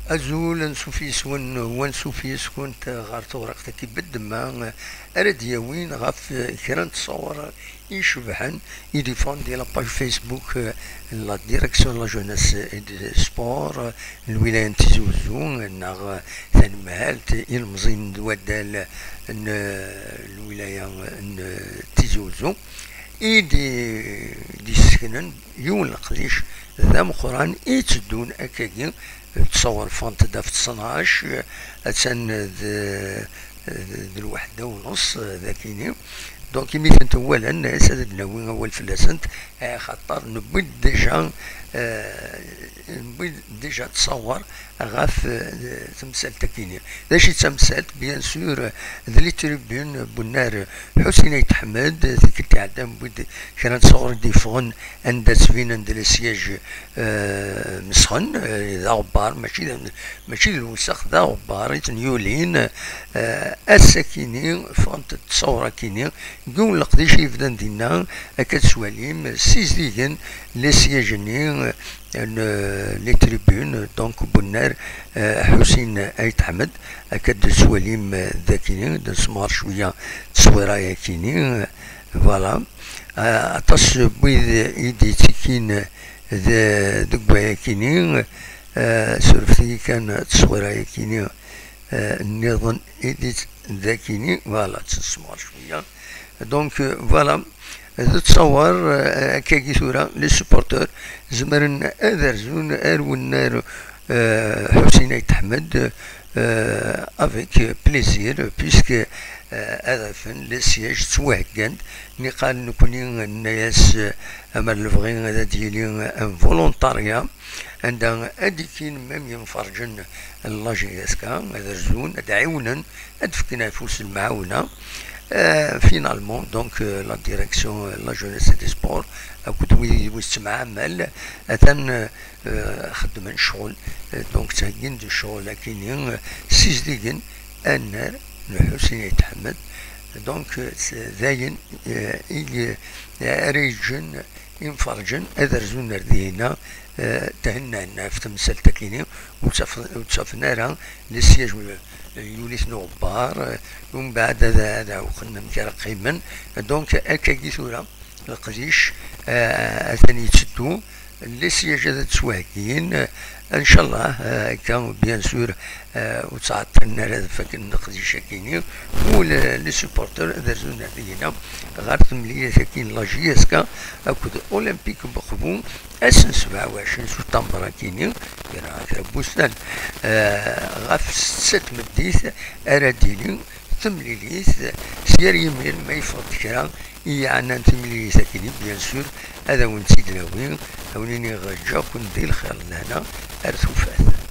أزول نشوف يسون ونشوف يسكن غار تورق كيبد ما أرد يوين غاف كرا تصور يشبحن يديفون دي لاباج فيسبوك لا ديريكسيون لا جوناس سبور الولاية تيزي وزو ناغ ثاني مهالت يلمزين دوادال الولاية تيزي وزو دي سكنن يون القديش ذا مخران يتدون أكاكي تصور فانت دا في 12 اتسان ذي الوحدة ونص ذاكيني دونك مثلا اولا سادتنا وين اول فلاسنت خاطر نبغي ديجا تصور غاف تمثال تكيني داش تمثال بيان سور ذي تريبيون بنار حسين يتحمد ذيك التعدام بد كان تصور ديفون عند سفينة عند السياج مسخن ذا غبار ماشي الوسخ ذا غبار يولين السكيني فانت تصور كيني يقول لقديش يفدان دينا اكاد سواليم سيزديجن لي سياجني لي تريبيون دونك بنار حسين ايت حمد اكاد سواليم ذاكيني نسمار شويه تصويره كيني فوالا اطاس بيض يدي تكين ذا دقبايا كيني سرفتي كان تصويره كيني النظام يدي ذاكيني فوالا تسمار شويه دونك فوالا تتصور كاكي ثورة لي سوبورتور زمرن أذرزون أرونار حسين يتحمد افيك بليزير بيسك هذا فن لي سياج توهكان نقال نكوني الناس اما الفغين هذا ديالي ان فولونتاريا عندها اديكين ميم ينفرجن لاجياسكا هذا رزون ادعيونا ادفكنا فلوس المعاونه فينالمون دونك لا ديريكسيون لا جونيس دي سبور كنت ويستمع عمل اثن خدمن شغل دونك تاكين دي شغل لكن سيزديكن النار حسين يتحمد دونك ذاين ريجن ينفرجن أذرزون ردينا تهنا في تمثال تكيني وتصفنا راه للسياج يوليس نغبار ومن بعد هذا وخلنا مكرقيما دونك أكاكي ثورة القديش ثاني تسدو لي سياجات تسواكين ان شاء الله كان بيان سور وتصعدنا هذا فكر نقديش كاينين ولا لي سوبورتور درزونا دينا غارت مليا كاين لاجياسكا اكود اولمبيك بخبون اسن 27 سبتمبر كاينين كان بوستان غاف 6 مديث اراديني تمليليث سير يمين ما يفوت كرا يعني تمليليث كاينين بيان سور هذا وين سيدنا وين هونيني غجا كون دير الخير لهنا ارثو فات